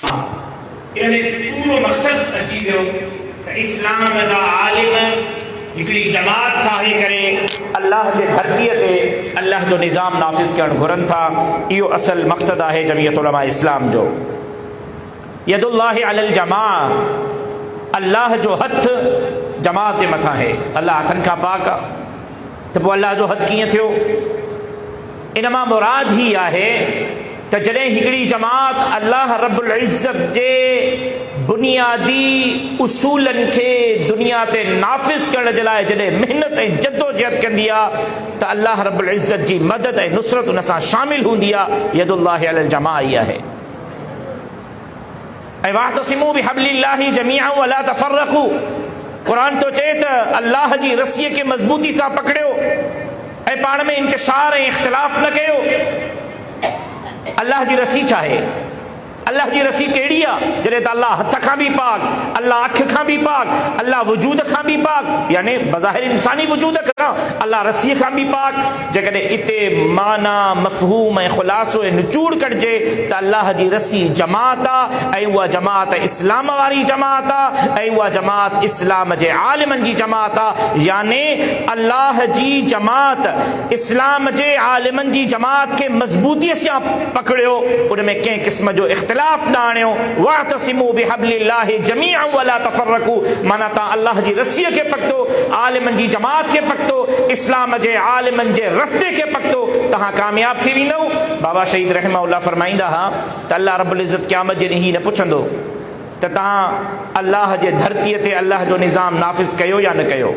पूरो मक़सद अची वियो त इस्लाम जा आलिम हिकिड़ी जमात ठाहे करे अल्लाह जे धरतीअ ते अल्लाह जो निज़ाम नाफ़िज़ करणु घुरनि था। इहो असल मक़सद आहे जमीयत उलमा इस्लाम जो। यदुल्लाहि अलल जमा, अल्लाह जो हथ जमात जे मथां आहे। अल्लाह हथनि खां पाक आहे, त पोइ अल्लाह जो हथ कीअं थियो? इन मां मुराद ही आहे त जॾहिं हिकिड़ी जमात अल्लाह रब्बुल इज़्ज़त जे बुनियादी उसूलनि खे दुनिया ते नाफ़िज़ करण जे लाइ जॾहिं महिनत ऐं जद्दोजहद कंदी आहे त अल्लाह रब्बुल इज़्ज़त जी मदद ऐं नुसरत उन सां शामिल हूंदी आहे। यदुल्लाहि अलल जमा ई आहे। ऐं वाअतसिमू बिहब्लिल्लाहि जमीअन वला तफ़र्रक़ू, क़ुरान तो चए त अल्लाह जी रस्सीअ खे मज़बूती सां पकड़ियो ऐं पाण में इंतिशार ऐं इख़्तिलाफ़ न कयो। अल्लाह जी रस्सी छा आहे? अल्लाह जी रस्सी कहिड़ी आहे? जॾहिं त अल्लाह हथ खां बि पाक, अल्लाह अख खां बि पाक, अल्लाह वजूद खां बि पाक, यानी बज़ाहिर इंसानी वजूद खां, अल्लाह रस्सीअ खां बि पाक। जेकॾहिं इते माना मफ़हूम ऐं ख़ुलासो ऐं निचूड़ कढिजे त अल्लाह जी रस्सी जमात आहे ऐं उहा जमात इस्लाम वारी जमात आहे ऐं उहा जमात इस्लाम जे आलिमनि जी जमात आहे। यानी अल्लाह जी जमात इस्लाम जे आलिमनि जी जमात खे मज़बूतीअ सां पकड़ियो, उन में कंहिं क़िस्म जो इख्तिलाफ़ न आणियो। वाअतसिमू बिहब्लिल्लाहि जमीअन वला तफ़र्रक़ू, माना तव्हां अल्लाह जी रस्सीअ खे पकड़ो, आलिमनि जी जमात खे पकड़ो, इस्लाम जे आलिमनि जे रस्ते खे पकड़ो, तव्हां कामयाब थी वेंदव। बाबा शहीद रहमहुल्लाह फरमाईंदा हुआ त अल्लाह रब्बुल इज़्ज़त क़यामत जे ॾींहुं हीउ न पुछंदो त तव्हां अल्लाह जे धरतीअ ते अल्लाह जो निज़ाम नाफ़िज़ कयो या न कयो,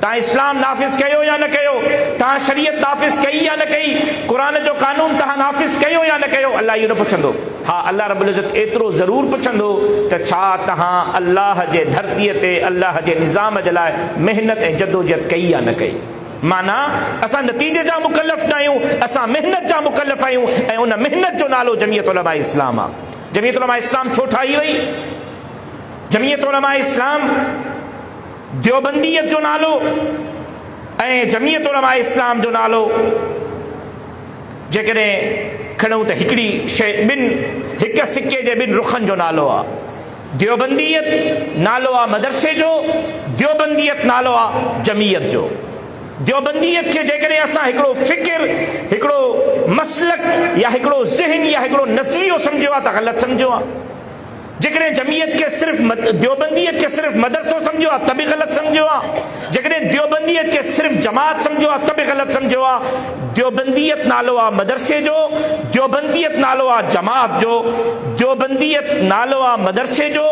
तव्हां इस्लाम नाफ़िज़ कयो या न कयो, तव्हां शरीयत नाफ़िज़ कई या न कई, क़ुरान जो कानून तव्हां नाफ़िज़ कयो या न कयो। अल्लाह इहो न पुछंदो। हा, अल्लाह रब्बुल इज़्ज़त एतिरो ज़रूर पुछंदो त छा तव्हां अल्लाह जे धरतीअ ते अल्लाह जे निज़ाम जे लाइ महिनत ऐं जद्दोजहद कई या न कई। माना असां नतीजे जा मुकल्लफ़ न आहियूं, असां महिनत जा मुकल्लफ़ आहियूं ऐं उन महिनत जो नालो जमीयत उलमा इस्लाम आहे। जमीयत उलमा इस्लाम छो ठाही वई? जमीयत उलमा इस्लाम देवबंदीयत जो नालो ऐं जमीयत उलमा इस्लाम जो नालो जेकॾहिं खणूं त हिकिड़ी शइ हिक सिके जे ॿिनि रुखनि जो नालो आहे। देवबंदीयत नालो आहे मदरसे जो, देवबंदीयत नालो आहे जमीयत जो। देवबंदीयत खे जेकॾहिं असां हिकिड़ो फ़िक्र, हिकिड़ो मसलक या हिकिड़ो ज़हन या हिकिड़ो नज़रियो सम्झियो आहे त ग़लति सम्झियो आहे। जेकॾहिं जमीयत खे सिर्फ़ देवबंदीयत खे सिर्फ़ मदरसो सम्झियो आहे त बि ग़लति सम्झियो आहे। जेकॾहिं देवबंदीयत खे सिर्फ़ जमात सम्झियो आहे त बि ग़लति सम्झियो आहे। देवबंदीयत नालो आहे मदरसे जो, देवबंदीयत नालो आहे जमात जो, देवबंदीयत नालो आहे मदरसे जो,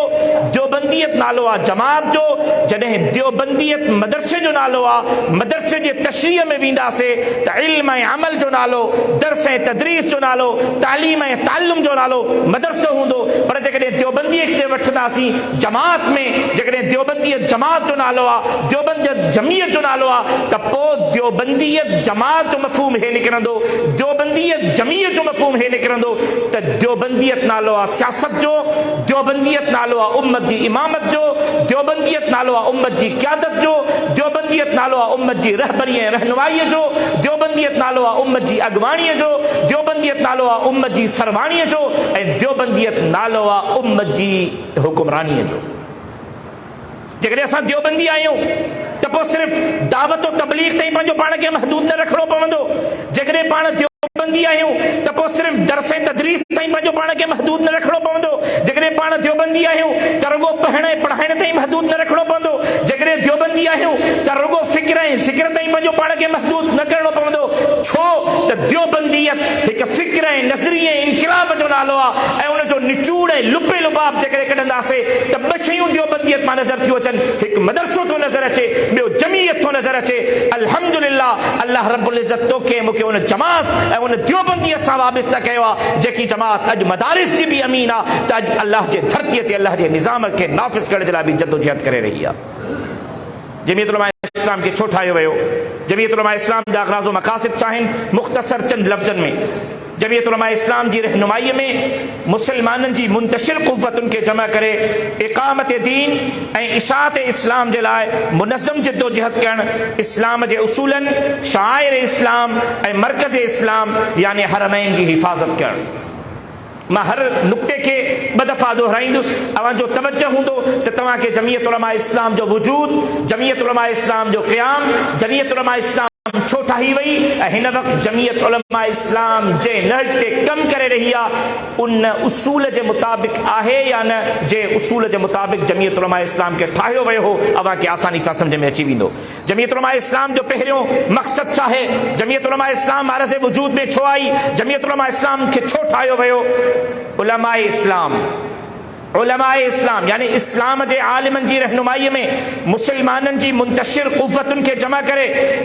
देवबंदीयत नालो आहे जमात जो। जॾहिं देवबंदीयत मदरसे जो नालो आहे, मदरसे जे तशरीह में वेंदासीं त इल्म ऐं अमल जो नालो, दर्स ऐं तदरीस जो नालो, तालीम ऐं तालुम जो नालो मदरसो हूंदो। पर जेकॾहिं देवबंदीअ खे वठंदासीं जमात में, जेकॾहिं देवबंदीयत जमात जो नालो आहे, देवबंदीयत जमीयत जो नालो आहे, त पोइ देवबंदीयत जमात जो मफ़हूम हे निकिरंदो, देवबंदीयत जमीयत जो मफ़हूम हे निकिरंदो त देवबंदीयत नालो आहे सियासत जो, देवबंदीयत नालो आहे उम्मत जी इमामत जो, देवबंदीयत नालो आहे उम्मत जी क़यादत जो, देवबंदीयत नालो आहे उम्मत जी रहबरी ऐं रहनुमाईअ जो, देवबंदीयत नालो आहे उम्मत जी अॻुवाणीअ जो, देवबंदीयत नालो आहे उम्मत जी सरवाणीअ जो ऐं देवबंदीयत नालो आहे उम्मत जी हुकुमरानीअ जो। जेकॾहिं असां देवबंदी आहियूं त पोइ सिर्फ़ दावत और तबलीग ताईं पंहिंजो पाण खे महदूद न रखणो पवंदो। जेकॾहिं पाण देवबंदी आहियूं त पोइ सिर्फ़ दर्स ऐं तदरीस ताईं पंहिंजो पाण खे महदूद न रखणो पवंदो। जेकॾहिं पाण देवबंदी आहियूं त रुगो पढ़ण ऐं पढ़ाइण ताईं महदूद न रखणो पवंदो। जेकॾहिं देवबंदी आहियूं त रुगो फ़िक्र ऐं ज़िक्र ताईं पंहिंजो पाण खे महदूद न करणो पवंदो। छो त देवबंदीयत हिकु फ़िक्र ऐं नज़रिये ऐं इनक़िलाब जो नालो आहे ऐं उनजो निचूड़ ऐं लुपे लुबाब जेकॾहिं कढंदासीं त ॿ शयूं देवबंदीयत मां नज़र थियूं अचनि। हिकु मदरसो थो नज़र अचे, ॿियो जमीयत थो नज़र अचे। अल्हम्दुलिल्लाह, अल्लाह रब्बुल इज़्ज़त तोखे मूंखे उन जमात ऐं उन देवबंदीअ सां वाबिस्ता कयो आहे जेकी जमात अॼु मदारिस जी बि अमीन आहे त अॼु अल्लाह जे धरतीअ ते अल्लाह जे निज़ाम खे नाफ़िज़ करण जे लाइ बि जद्दोजहद करे रही आहे। जमीयत उलमा इस्लाम खे छो ठाहियो वियो? जमीयत उलमा इस्लाम जा अग़राज़ व मक़ासिद छा आहिनि? मुख़्तसर चंद लफ़्ज़नि में जमीयत उलमा इस्लाम जी रहनुमाईअ में मुसलमाननि जी मुंतशिर क़ुव्वतुनि खे जमा करे इक़ामत दीन ऐं इशाअत इस्लाम जे लाइ मुनज़्ज़म जद्दोजहद करणु, इस्लाम जे उसूलनि, शाइर इस्लाम ऐं मरकज़ इस्लाम यानी हरमैन जी हिफ़ाज़त करणु। मां हर नुक्ते के ॿ दफ़ा दोहराईंदुसि। अवांजो तवज्जो हूंदो त तव्हांखे जमीयत उलमा इस्लाम जो वजूद, जमीयत उलमा इस्लाम जो क़याम, जमीयत उलमा इस्लाम छो ठाही वई ऐं हिन वक़्तु जमीयत उलमा इस्लाम जे नहज ते कम करे रही आहे, उन उसूल जे मुताबिक़ आहे या न, जे उसूल जे मुताबिक़ जमीयत उलमा इस्लाम खे ठाहियो वियो हो, अव्हांखे आसानी सां सम्झ में अची वेंदो। जमीयत उलमा इस्लाम जो पहिरियों मक़सदु छा आहे, जमीयत उलमा इस्लाम अर्ज़ वजूद में छो आई, जमीयत उलमा इस्लाम खे छो ठाहियो वियो। उलमा इस्लाम यानी इस्लाम जे आलिमनि जी रहनुमाईअ में मुसलमाननि जी मुंतशिर क़ुव्वतुनि खे जमा करे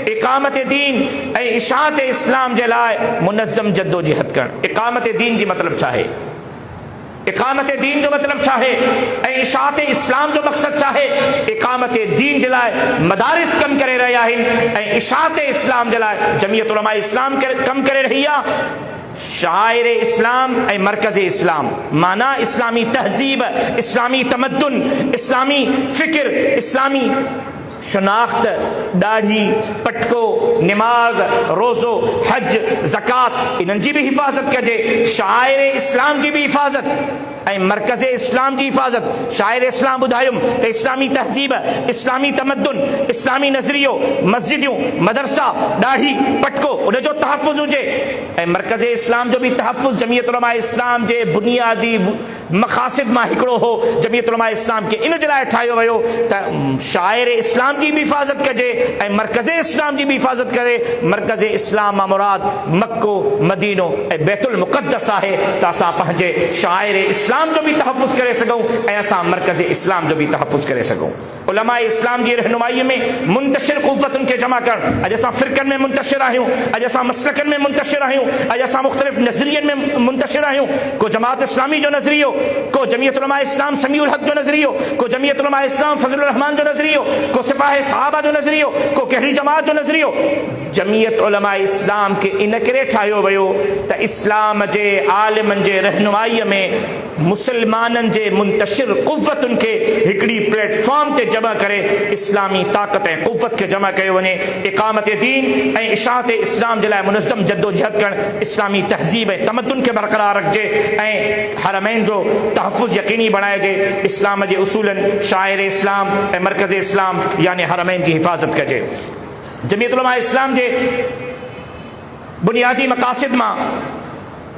इक़ामत दीन ऐं इशाअत इस्लाम जे लाइ मुनज़्ज़म जद्दोजहद करणु। इक़ामत दीन जी मतिलबु छा आहे, इक़ामत दीन जो मतिलबु छा आहे ऐं इशाअत इस्लाम जो मक़सदु छा आहे। इक़ामत दीन जे लाइ मदारिस कमु करे रहिया आहिनि ऐं इशाअत इस्लाम जे लाइ जमीयत उलमा इस्लाम कमु करे रही आहे। शाइर इस्लाम ऐं मरकज़ इस्लाम माना इस्लामी तहज़ीब, इस्लामी तमद्दुन, इस्लामी फ़िक्र, इस्लामी शनाख्त, दाढ़ी, पटको, नमाज, रोज़ो, हज, ज़कात, इन्हनि जी बि हिफ़ाज़त कजे। शाइर इस्लाम जी बि हिफ़ाज़त ऐं मरकज़ इस्लाम जी हिफ़ाज़त। शाइर इस्लाम ॿुधायुमि त इस्लामी तहज़ीब, इस्लामी तमद्दुन, इस्लामी नज़रियो, मस्जिदियूं, मदरसा, दाढ़ी, पटको, उनजो तहफ़ुज़ हुजे ऐं मरकज़ इस्लाम जो बि तहफ़ुज़ जमीयत उलमा इस्लाम जे बुनियादी मक़ासिद मां हिकिड़ो हो। जमीयत उलमा इस्लाम खे इन जे लाइ ठाहियो वियो त शाइर इस्लाम जी बि हिफ़ाज़त कजे ऐं मरकज़ इस्लाम जी बि हिफ़ाज़त करे। मरकज़ इस्लाम मां मुराद मक्को, मदीनो ऐं बैतुल मुक़द्दस आहे त असां पंहिंजे शाइर इस्लाम जो भी तहफ़ुज़ करे सघूं ऐं असां मरकज़ इस्लाम जो भी तहफ़ुज़ करे सघूं। उलमा इस्लाम जी रहनुमाई में मुंतशिर क़ुव्वतुनि खे जमा करणु। अॼु असां फ़िरक़नि में मुंतशिर आहियूं, अॼु असां मसलकनि में मुंतशिर आहियूं, अॼु असां मुख़्तलिफ़ नज़रियनि में मुंतशिर आहियूं। को जमात इस्लामी जो नज़रियो, को जमीयत उलमा इस्लाम समीउल हक़ जो नज़रियो, को जमीयत उलमा इस्लाम फज़लुर रहमान जो नज़रियो, को सिपाही सहाबा जो नज़रियो, को कहिड़ी जमात जो नज़रियो। जमीयत उलमा इस्लाम खे इन करे ठाहियो वियो त इस्लाम जे आलिमनि जे रहनुमाईअ में मुसलमाननि जे मुंतशिर क़ुव्वतुनि खे हिकिड़ी प्लेटफॉर्म ते जमा करे इस्लामी ताक़त ऐं क़ुव्वत खे जमा कयो वञे। इक़ामत दीन ऐं इशाअत इस्लाम जे लाइ मुनज़्ज़म जद्दोजहद करणु, इस्लामी तहज़ीब ऐं तमद्दुन खे बरक़रार रखिजे ऐं हरमैन जो तहफ़ुज़ यकीनी बणाइजे। इस्लाम जे उसूलनि शाइर इस्लाम ऐं मरकज़ इस्लाम यानी हरमैन जी हिफ़ाज़त कजे। जमीयत उलमा इस्लाम जे बुनियादी मक़ासिद मां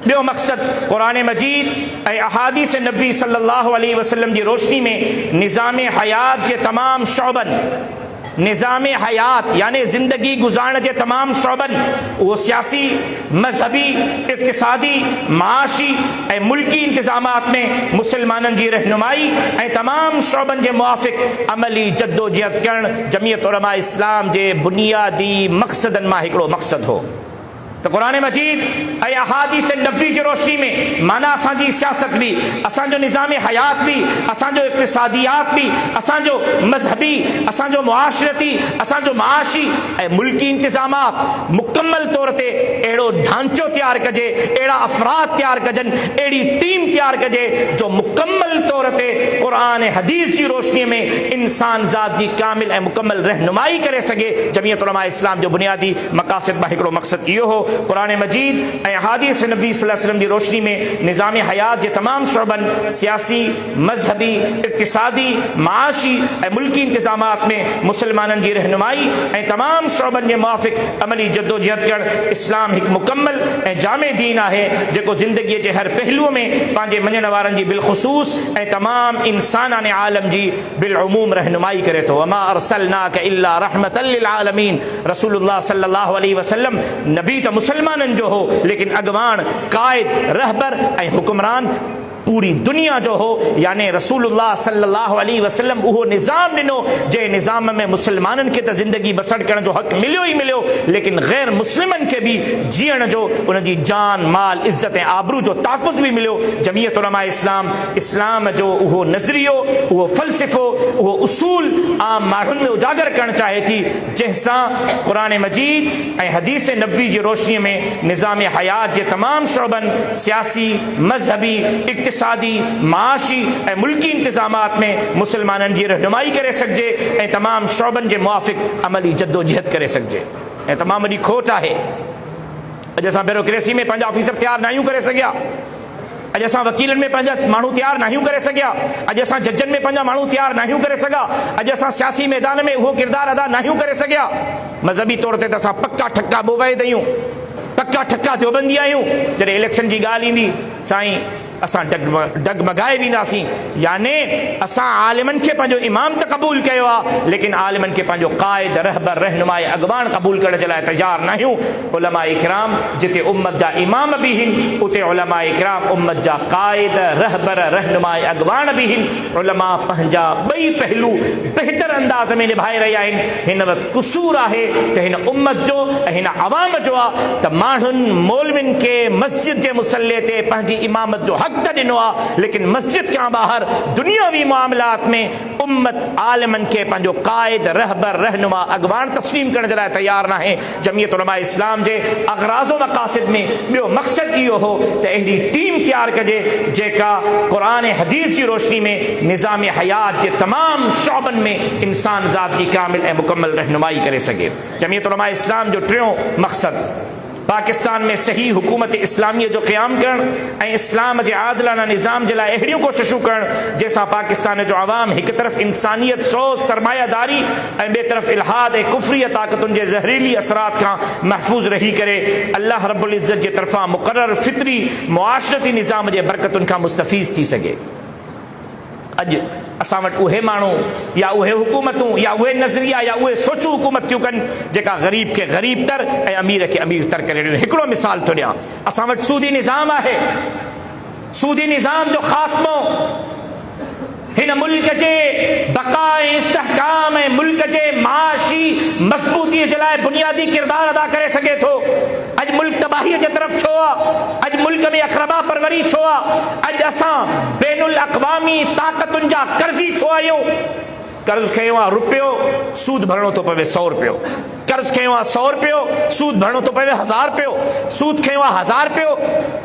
ॿियो मक़सदु क़ुरान मजीद ऐं अहादीस नबी सल्लल्लाहु अलैहि वसल्लम जी रोशनी में निज़ाम हयात जे तमामु शौबनि, निज़ाम हयात यानी ज़िंदगी गुज़ारण जे तमामु शौबनि, उहो सियासी, मज़हबी, इक़्तिसादी, माशी ऐं मुल्की इंतज़ामात में मुसलमाननि जी रहनुमाई ऐं तमामु शौबनि जे मुआफ़िक़ अमली जद्दोजहद करणु जमीयत उलमा इस्लाम जे बुनियादी मक़सदनि मां हिकिड़ो मक़सदु हो। तो कुरान मजीद ऐं अहादीस नबी जी रोशनी में माना असांजी सियासत भी, असांजो निज़ाम हयात भी, असांजो इक़्तिसादियात भी, असांजो मज़हबी, असांजो मुआशरती, असांजो माशी ऐं मुल्की इंतज़ामात मुकम्मल तौर ते अहिड़ो ढांचो तैयार कजे, अहिड़ा अफ़राद तैयार कजनि, अहिड़ी टीम तैयार कजे जो मुकम्मल तौर ते क़ुरान ऐं हदीस जी रोशनी में इंसान ज़ात जी कामिल ऐं मुकम्मल रहनुमाई करे सघे। जमीयत उलमा इस्लाम जो बुनियादी मक़ासिद मां हिकिड़ो मक़सदु इहो हो। कुरान मजीद ऐं अहादीस नबी सल्लल्लाहु अलैहि वसल्लम जी रोशनी में निज़ाम हयात जे तमामु शौबनि सियासी, मज़हबी, इक़्तिसादी, माशी ऐं मुल्की इंतज़ामात में मुसलमाननि जी रहनुमाई ऐं तमामु शौबनि जे मुआफ़िक़ अमली जद्दोजहद करणु इस्लाम हिकु मुकम्मल ऐं जामे दीन आहे जेको ज़िंदगीअ जे हर पहलूअ में पंहिंजे मञण वारनि जी बिलख़ुसूस ऐं तमामु इंसानाने आलम जी बिलउमूम रहनुमाई करे थो। वमा अरसलनाक इल्ला रहमतल लिल आलमीन। रसूलुल्लाह सल्लल्लाहु अलैहि वसल्लम नबी त मुसलमाननि जो हो, लेकिन अॻवान कायद, रहबर ऐं हुक्मरान पूरी दुनिया जो हो। यानी रसूलुल्लाह सल्लल्लाहु अलैहि वसल्लम उहो निज़ाम ॾिनो जे निज़ाम में मुसलमाननि खे त ज़िंदगी बसर करण जो हक़ मिलियो ई मिलियो, लेकिन गैर मुस्लिमनि खे बि जीअण जो, उनजी जान, माल, इज़्ज़त ऐं आबरू जो तहफ़ुज़ भी मिलियो। जमीयत उलमा इस्लाम, इस्लाम जो उहो नज़रियो, उहो फ़लसफ़ो, उहो उसूल आम माण्हुनि में उजागर करणु चाहे थी, जंहिंसां क़ुरान मजीद ऐं हदीस नबवी जी रोशनीअ में निज़ाम हयात जे तमामु शौबनि सियासी, मज़हबी, इक़्तिसादी, माशी ऐं मुल्की इंतज़ामात में मुसलमाननि जी रहनुमाई करे सघिजे ऐं तमामु शौबनि जे मुआफ़िक़ अमली जद्दोजहद करे सघिजे। ऐं तमामु वॾी खोट आहे, अॼु असां ब्यूरोक्रेसी में पंहिंजा ऑफिसर तैयार न आहियूं करे सघिया अॼु असां वकीलनि में पंहिंजा माण्हू तयारु नाहियूं करे सघिया, अॼु असां जजनि में पंहिंजा माण्हू तयारु नाहियूं करे सघिया, अॼु असां सियासी मैदान में उहो किरदारु अदा नाहियूं करे सघिया। मज़हबी तौर ते त असां पक्का ठक्का मुवैद आहियूं, पक्का ठक्का देवबंदी आहियूं। जॾहिं इलेक्शन जी ॻाल्हि ईंदी साईं असां डगमगाए वेंदासीं। याने असां आलिमनि खे पंहिंजो इमाम त क़बूल कयो आहे, लेकिन आलिमनि खे पंहिंजो क़ाइद रहबर रहनुमाए अॻवान क़बूल करण जे लाइ तयारु न आहियूं। उलमा इकराम जिते उम्मत जा इमाम बि आहिनि, उते उलमा इकराम उम्मत जा क़ाइद रहबर रहनुमाए अॻवान बि आहिनि। उलमा पंहिंजा ॿई पहलू बहितर अंदाज़ में निभाए रहिया आहिनि। हिन वक़्तु क़सूर आहे त हिन उम्मत जो ऐं हिन अवाम जो आहे त माण्हुनि मौलविन खे मस्जिद जे मुसल्ले ते पंहिंजी इमामत जो हक़ त ॾिनो आहे, लेकिन मस्जिद खां ॿाहिरि दुनियावी मामलात में उम्मत आलिमनि खे पंहिंजो क़ाइद रहबर रहनुमा अॻवान तस्लीम करण जे लाइ तयारु न आहे। जमियत उलमा इस्लाम जे अग़राज़ो मक़ासिद में ॿियो मक़सदु इहो हो त अहिड़ी टीम तयारु कजे जेका क़ुरान हदीस जी रोशनी में निज़ाम हयात जे तमामु शौबनि में इंसान ज़ात की कामिल ऐं मुकम्मल रहनुमाई करे सघे। जमियत उलमा इस्लाम जो टियों मक़सदु पाकिस्तान में सही हुकूमत इस्लामीअ जो क़याम करणु ऐं इस्लाम जे आदिलाना निज़ाम जे लाइ अहिड़ियूं कोशिशूं करणु जंहिंसां पाकिस्तान जो अवाम हिकु तरफ़ इंसानियत सोच सरमायादारी ऐं ॿिए तरफ़ इल्हाद ऐं कुफ़री ताक़तुनि जे ज़हरीली असरात खां महफ़ूज़ रही करे अल्लाह रब्बुल इज़्ज़त जे तरफ़ां मुक़रर फितरी मुआशरती निज़ाम जे बरकतुनि खां मुस्तफ़ीज़ थी सघे। अॼु असां वटि उहे माण्हू या उहे हुकूमतूं या उहे नज़रिया या उहे सोचूं हुकूमत थियूं कनि जेका ग़रीब खे ग़रीब तर ऐं अमीर खे अमीर तर करे ॾियूं। हिकिड़ो मिसाल थो ॾियां, असां वटि सूदी निज़ाम आहे। सूदी निज़ाम जो ख़ात्मो हिन मुल्क जे बक़ा ऐं इस्तेहकाम ऐं मुल्क जे माशी मज़बूतीअ जे लाइ बुनियादी किरदारु अदा करे सघे थो। अॼु मुल्क तबाहीअ जे तरफ़ छो आहे? अॼु मुल्क में अख़रबा परवरी छो आहे? अॼु असां बैनुल अक़वामी ताक़तुनि जा कर्ज़ी छो आहियूं? कर्ज़ खयो आहे रुपयो, सूद भरणो थो पवे 100 रुपयो। कर्ज़ खयो आहे 100 रुपयो, सूद भरणो थो पवे 1000 रुपयो। सूद खयो आहे 1000 रुपयो,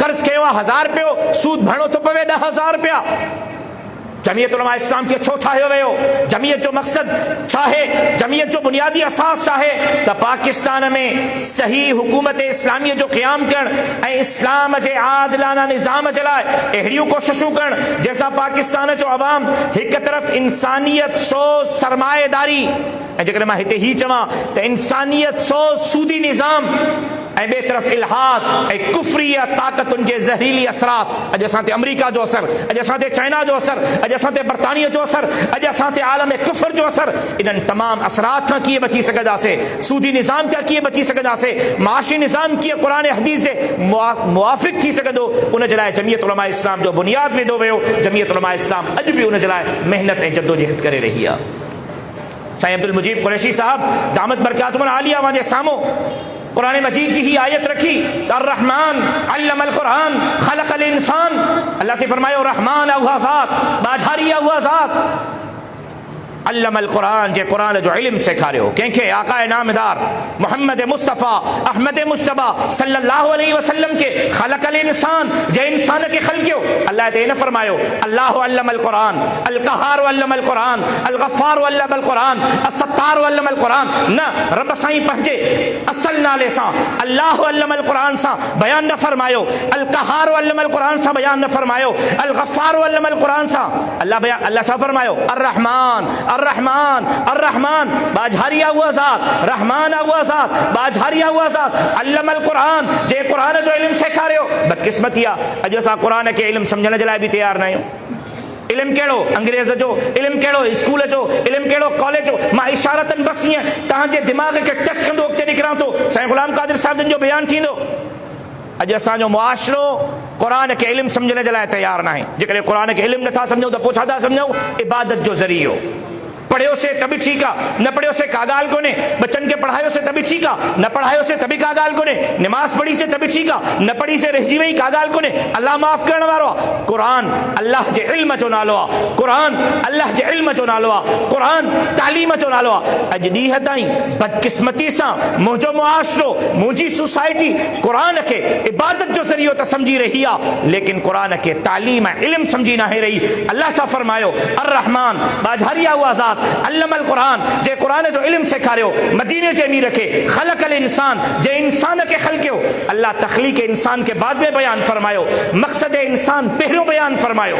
कर्ज़ खयो आहे 1000 रुपयो, सूद भरणो थो पवे 10,000 रुपया। जमियत उलमा इस्लाम खे छो ठाहियो वियो? जमियत जो मक़सदु छा आहे? जमियत जो बुनियादी असास छा आहे? त पाकिस्तान में सही हुकूमत इस्लामीअ जो क़याम करणु ऐं इस्लाम जे आदिलाना निज़ाम जे लाइ अहिड़ियूं कोशिशूं करणु जंहिंसां पाकिस्तान जो अवाम हिकु तरफ़ इंसानियत सोच सरमाएदारी ऐं जेकॾहिं मां हिते ही चवां त इंसानियत सोच सूदी निज़ाम ऐं ॿिए तरफ़ इल्हाद ऐं कुफ़री ताक़तुनि जे ज़हरीली असरात, अॼु असां ते अमरीका जो असर, अॼु असां ते चाइना जो असर, अॼु असां ते बरतानिया जो असर, अॼु असां ते आलम कुफ़र जो असर, इन्हनि तमामु असरात खां कीअं बची सघंदासीं? सूदी निज़ाम खां कीअं बची सघंदासीं? माशी निज़ाम कीअं क़ुरान हदीस जे मुवाफ़िक़ थी सघंदो? उन जे लाइ जमियत उलमा इस्लाम जो बुनियादु विधो वियो। जमियत उलमा इस्लाम अॼु बि उन जे लाइ महिनत ऐं जद्दोजहद करे रही आहे। साईं अब्दुल मुजीब कुरैशी साहब दामत बरकातुहुल आलिया जे साम्हूं कुरान मजीद जी ही आयत रखी, अर्रहमान अल्लमल कुरान खलकल इंसान। अल्लाह से फरमायो रहमान हुआ ज़ात, बाझारिया हुआ ज़ात अल्लमल कुरान जे कुरान जो इल्म सेखारियो कंहिंखे? आकाए नामदार मोहम्मद मुस्तफ़ा अहमद मुश्तबा सल्लल्लाहु अलैहि वसल्लम के खलकल इंसान, जे इंसान के खलकियो। अल्लाह ते न फरमायो अल्लाहु अल्लमल कुरान, अल क़हार अल्लमल कुरान, अल गफ़्फ़ार अल्लमल कुरान, अस सत्तार अल्लमल कुरान। न, रब साईं पंहिंजे असल नाले सां अल्लाहु अल्लमल कुरान सां बयान न फरमायो, अल क़हार अल्लमल कुरान सां बयान न फरमायो, अल गफ़्फ़ार अल्लमल कुरान सां अल्लाह सां फरमायो अर्रहमान अर्रहमान अर्रहमान, बाझारिया हुआ ज़ात, रहमान हुआ ज़ात, बाझारिया हुआ ज़ात, अल्लमल कुरान, जे कुरान जो इल्म सेखारियो। बदकिस्मती आहे अॼु असां कुरान खे इल्म सम्झण जे लाइ बि तयारु न आहियूं। इल्म कहिड़ो? अंग्रेज़ जो इल्म कहिड़ो? स्कूल जो इल्म कहिड़ो? कॉलेज जो? मां इशारतन बस ईअं तव्हांजे दिमाग़ खे टच कंदो अॻिते निकिरां थो। साईं ग़ुलाम क़ादिर साहिब जो बयानु थींदो। अॼु असांजो मुआशरो क़ुरान खे इल्म सम्झण जे लाइ तयारु न आहे। जेकॾहिं क़ुरान खे इल्म नथा सम्झूं त पोइ छा था सम्झूं? इबादत जो ज़रियो। पढ़ियोसीं त बि ठीकु आहे, न पढ़ियोसीं का ॻाल्हि कोन्हे। बच्चनि खे पढ़ायोसीं त बि ठीकु आहे, न पढ़ायोसीं त बि का ॻाल्हि कोन्हे। निमाज़ पढ़ीसीं त बि ठीकु आहे, न पढ़ीसीं रहिजी वई का ॻाल्हि कोन्हे। अल्लाह माफ़ करण वारो आहे। क़ुरान अल्लाह जे इल्म जो नालो आहे। क़ुरान अल्लाह जे इल्म जो नालो आहे। क़ुरान तालीम जो नालो आहे। अॼु ॾींहं ताईं बदकिस्मती सां मुंहिंजो मुआशरो, मुंहिंजी सोसाइटी क़ुरान खे इबादत जो ज़रियो त सम्झी रही आहे, लेकिन क़ुरान खे तालीम ऐं इल्म सम्झी नाहे रही। अल्लाह छा फरमायो? अर्रहमान, बाझारिया हुआ ज़ात, अल्लमल क़ुरान जे क़ुरान जो इल्म सेखारियो, मदीने जे अमीर खे ख़लक़ल इंसान जे इंसान खे ख़लक़ियो। अल्लाह तख़लीक़ इंसान के बाद में बयान फरमायो, मक़सद इंसान पहिरियों बयान फरमायो।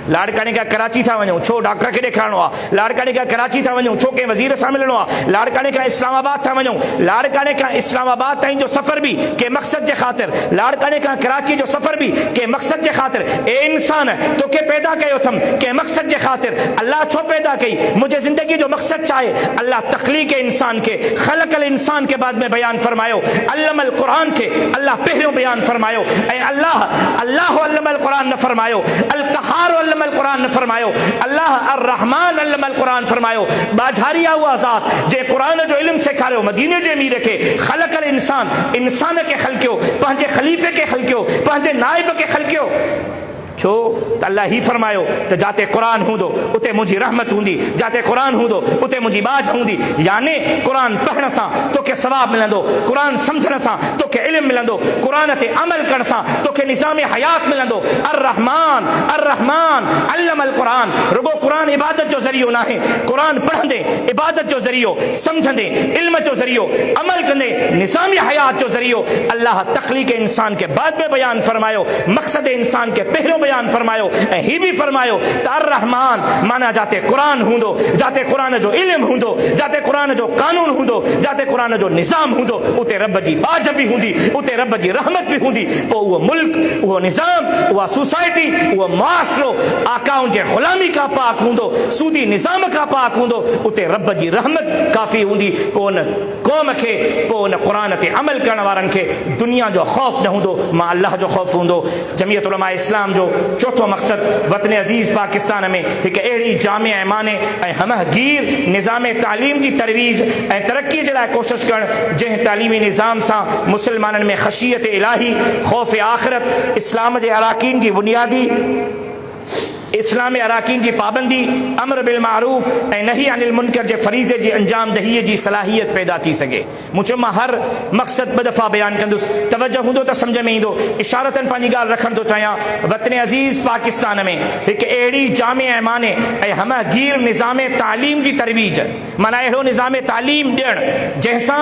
लाड़काने का कराची था वञूं, छो डॉक्टर खे ॾेखारणो आहे। लाड़काने का कराची था वञूं, छो कंहिं वज़ीर सां मिलणो आहे। लाड़काने का इस्लामाबाद था वञूं, लाड़काने का इस्लामाबाद ताईं जो सफ़र बि कंहिं मक़सद जे ख़ातिर, लाड़काने का कराची जो सफ़र बि कंहिं मक़सद जे ख़ातिर। ए इंसान तोखे पैदा कयो अथमि कंहिं मक़सद जे ख़ातिर। अल्लाह छो पैदा कई? मुंहिंजे ज़िंदगी जो मक़सद छा आहे? अल्लाह तख़लीक़ इंसान के ख़लक़ल इंसान के बाद में बयान फरमायो। अल्लमल क़ुरान के अल्लाह पहिरियों बयान फरमायो। ऐं अल्लाह अल्लमल क़ुरान न फरमायो, अल क़हार अल्लमल क़ुरान न फरमायो, अल्लाह अर रहमान अल्लमल क़ुरान फरमायो। बाझारिया हुआ ज़ात जे क़ुरान जो इल्म सेखारियो, मदीने जे अमीर खे ख़लक़ल इंसान के ख़लक़ियो, पंहिंजे ख़लीफ़े के ख़लक़ियो, पंहिंजे नाइब के ख़लक़ियो। छो त अल्लाह ही फरमायो त जाते क़ुरान हूंदो उते मुंहिंजी रहमत हूंदी, जाते क़ुरान हूंदो उते मुंहिंजी बाझ हूंदी। याने क़ुरान पढ़ण सां तोखे सवाब मिलंदो, क़ुरान सम्झण सां तोखे इल्म मिलंदो, क़ुरान ते अमल करण सां तोखे निज़ाम हयात मिलंदो। अर रहमान अल्लमल क़ुरान। रुगो क़ुरान इबादत जो ज़रियो नाहे, क़ुरान पढ़ंदे इबादत जो ज़रियो, सम्झंदे इल्म जो ज़रियो, अमल कंदे निज़ाम हयात जो ज़रियो। अल्लाह तख़लीक़ इंसान के बाद में बयान फरमायो, मक़सद इंसान के पहिरियों बयान फरमायो। ऐं ही भी फरमायो त अर रहमान माना जाते क़ुरान हूंदो, जाते क़ुरान जो इल्म हूंदो, जाते क़ुरान जो कानून हूंदो, जाते क़ुरान जो निज़ाम हूंदो, उते रब जी बाझ भी हूंदी, उते रब जी रहमत भी हूंदी। पोइ उहो मुल्क, उहो निज़ाम, उहा सोसाइटी, उहो मुआशरो आकाउनि जे ग़ुलामी खां पाक हूंदो, सूदी निज़ाम खां पाक हूंदो, उते रब जी रहमत काफ़ी हूंदी। पोइ उन क़ौम खे, पोइ उन क़ुरान ते अमल करण वारनि खे दुनिया जो ख़ौफ़ न हूंदो, मां अल्लाह जो ख़ौफ़ हूंदो। जमियत उलमा इस्लाम जो चौथो मक़सद वतन अज़ीज़ पाकिस्तान में हिकु अहिड़ी जामे ऐं माने ऐं हमगीर निज़ाम तालीम जी तरवीज ऐं तरक़ी जे लाइ कोशिशि करणु, जंहिं तालीमी निज़ाम सां मुसलमाननि में ख़शियत इलाही, ख़ौफ़ आख़िरत, इस्लाम जे अराकीन जी बुनियादी, इस्लाम अराकीन जी पाबंदी, अमर बिल मारूफ़ ऐं नही अनिल मुनकर जे फरीज़े जी अंजाम दहीअ जी सलाहियत पैदा थी सघे। मूं चयो मां हर मक़सद ॿ दफ़ा बयानु कंदुसि, तवजो हूंदो त सम्झ में ईंदो। इशारतनि पंहिंजी ॻाल्हि रखणु थो चाहियां। वतन अज़ीज़ पाकिस्तान में हिकु अहिड़ी जामे ऐं माने ऐं हमगीर निज़ाम तालीम जी तरवीज, माना अहिड़ो निज़ाम तालीम ॾियणु जंहिंसां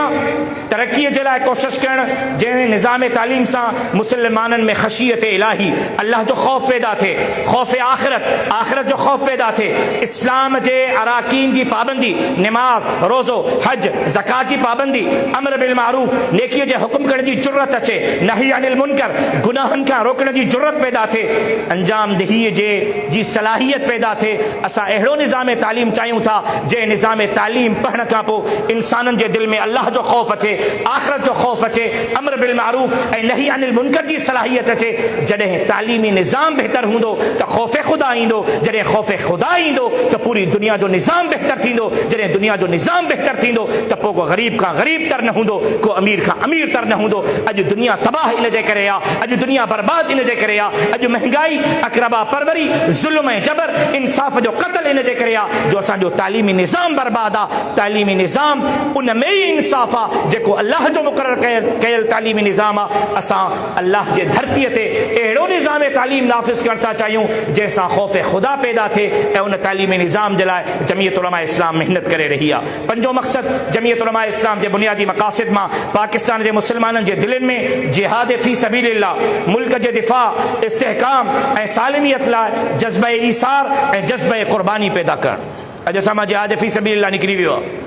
तरक़ीअ जे लाइ कोशिशि करणु, जंहिं निज़ाम तालीम सां मुसलमाननि में ख़शियत इलाही, अल्लाह जो ख़ौफ़ पैदा थिए, ख़ौफ़ आख़िरत जो ख़ौफ़ पैदा थिए, इस्लाम जे अराकीन जी पाबंदी, नमाज, रोज़ो, हज, ज़कात जी पाबंदी, अमर बिल मारूफ़, नेकीअ जे हुक्म करण जी जुर्रत अचे, नही अनिल मुनकर, गुनाहनि खां रोकण जी जुर्रत पैदा थिए, अंजाम दहीअ जी सलाहियत पैदा थिए। असां अहिड़ो निज़ाम तालीम चाहियूं था जंहिं निज़ाम तालीम पढ़ण खां पोइ इंसाननि जे दिलि में अल्लाह जो ख़ौफ़ अचे, आख़िरत जो ख़ौफ़ अचे, अमर बिल मारूफ़ ऐं नही अनिल मुनकर जी सलाहियत अचे। जॾहिं तालीमी निज़ाम बहितर हूंदो त ख़ौफ़ ख़ुदा ईंदो, जॾहिं ख़ौफ़ ख़ुदा ईंदो त पूरी दुनिया जो निज़ाम बहितर थींदो, जॾहिं दुनिया जो निज़ाम बहितर थींदो त पोइ को ग़रीब खां ग़रीब तर न हूंदो, को अमीर खां अमीर तर न हूंदो। अॼु दुनिया तबाह इन जे करे आहे, अॼु दुनिया बर्बाद इन जे करे आहे, अॼु महांगाई, अक़रबा परवरी, ज़ुल्म ऐं जबर, इंसाफ़ जो क़त्ल इन जे करे आहे जो असांजो तालीमी निज़ाम बर्बाद आहे। तालीमी निज़ाम उन में ई इंसाफ़ आहे जेको अल्लाह जो मुक़ररु कयल तालीमी निज़ाम आहे। असां अल्लाह जे धरतीअ ते अहिड़ो निज़ाम तालीम नाफ़िज़ करणु था चाहियूं जंहिंसां ख़ौफ़ ख़ुदा पैदा थिए ऐं उन तालीमी निज़ाम जे लाइ जमियत उलमा इस्लाम महिनत करे रही आहे। पंजो मक़सद जमियत उलमा इस्लाम जे बुनियादी मक़ासिद मां पाकिस्तान जे मुसलमाननि जे दिलनि में जिहाद फ़ी सबीलिल्लाह, मुल्क जे दिफ़ा, इस्तेहकाम ऐं सालिमियत लाइ जज़्बे ईसार ऐं जज़्बे क़ुर्बानी पैदा करणु। अॼु असां मां जिहाद फ़ी सबीलिल्लाह निकिरी वियो आहे।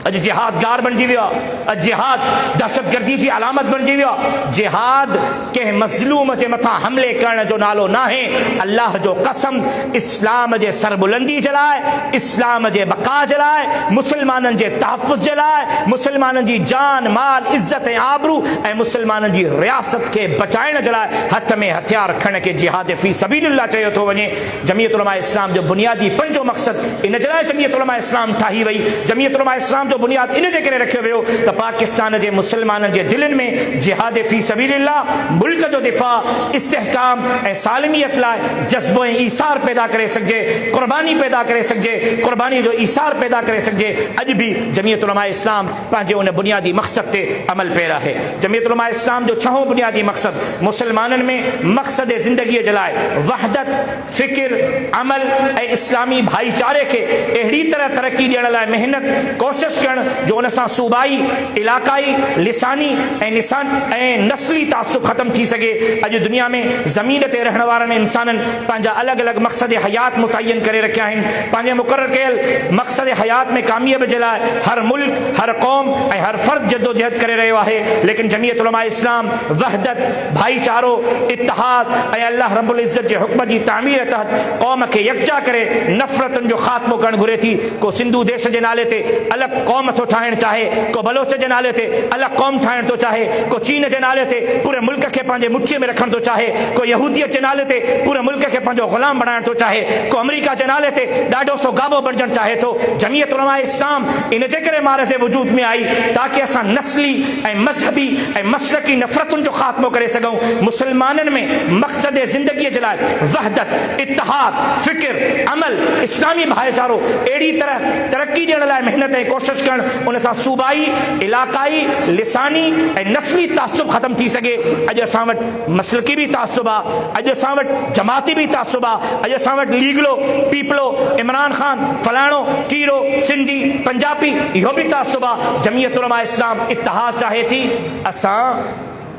अॼु जिहाद गार बणिजी वियो आहे, अॼु जिहाद दहशतगर्दी जी अलामत बणिजी वियो आहे। जिहाद कंहिं मज़लूम जे मथां हमले करण जो नालो नाहे। अल्लाह जो कसम, इस्लाम जे सरबुलंदी जे लाइ, इस्लाम जे बक़ा जे लाइ, मुसलमाननि जे तहफ़ुज़ जे लाइ, मुसलमाननि जी जान माल इज़त ऐं आबरू ऐं मुसलमाननि जी रियासत खे बचाइण जे लाइ हथ में हथियार खणण खे जिहाद फ़ी सबीलिल्लाह चयो थो वञे। जमियत उलमा इस्लाम जो बुनियादी पंजो मक़सद इन जे लाइ जमियत उलमा इस्लाम ठाही वई। जमियत उलमा इस्लाम जो बुनियाद इन जे करे रखियो वियो त पाकिस्तान जे मुसलमाननि जे दिलनि में जिहाद फी सबीलिल्लाह, मुल्क जो दिफ़ा, इस्तेहकाम ऐं सालिमियत लाइ जज़्बो ऐं ईसार पैदा करे सघिजे, क़ुर्बानी पैदा करे सघिजे, क़ुर्बानी जो ईसार पैदा करे सघिजे। अॼु बि जमीयत उलमा इस्लाम पंहिंजे उन बुनियादी मक़सद ते अमल पैरा आहे। जमीयत उलमा इस्लाम जो छहों बुनियादी मक़सद मुसलमाननि में मक़सद ज़िंदगीअ जे लाइ वहदत, फ़िक्र, अमल ऐं इस्लामी भाईचारे खे अहिड़ी तरह तरक़ी ॾियण लाइ महिनत कोशिश करणु जो उन सां सूबाई, इलाक़ाई, लिसानी ऐं नस्ली तासुब ख़त्म थी सघे। अॼु दुनिया में ज़मीन ते रहण वारनि इंसाननि पंहिंजा अलॻि अलॻि मक़सद हयात मुतयन करे रखिया आहिनि। पंहिंजे मुक़ररु कयल मक़सद हयात में कामयाबी जे लाइ हर मुल्क, हर क़ौम ऐं हर फ़र्द जद्दोजहद करे रहियो आहे। लेकिन जमीयत उलमा इस्लाम वहदत, भाईचारो, इत्तिहाद ऐं अल्लाह रब्बुल इज़्ज़त जे हुक्म जी तामीर तहत क़ौम खे यकजा करे नफ़रतुनि जो ख़ात्मो करणु घुरे थी। को सिंधु देश जे नाले ते अलॻि क़ौम थो ठाहिणु चाहे, को बलोच जे नाले ते अलॻि क़ौम ठाहिणु थो चाहे, को चीन जे नाले ते पूरे मुल्क खे पंहिंजे मुठीअ में रखणु थो चाहे, को यहूदियत जे नाले ते पूरे मुल्क खे पंहिंजो ग़ुलाम बणाइणु थो चाहे, को अमेरिका जे नाले ते ॾाढो सो गाबो बणजणु चाहे थो। जमीयत उलमा इस्लाम इन जे करे मारज़ वजूद में आई ताकि असां नस्ली ऐं मज़हबी ऐं मसलकी नफ़रतुनि जो ख़ात्मो करे सघूं। मुसलमाननि में मक़सद ज़िंदगीअ जे लाइ वहदत, इत्तिहाद, फ़िक्र, अमल, इस्लामी भाईचारो अहिड़ी तरह तरक़ी ॾियण लाइ महिनत ऐं कोशिश करणु, उन सां सूबाई, इलाक़ाई, लिसानी ऐं नस्ली तासुब ख़त्म थी सघे। अॼु असां वटि मसलकी बि तासुब आहे, अॼु असां वटि जमाती बि तासुब आहे, अॼु असां वटि लीगलो, पीपलो, इमरान ख़ान, फलाणो, टीरो, सिंधी, पंजाबी, इहो बि तासुब आहे। जमीयत उलमा इस्लाम इत्तिहाद चाहे थी। असां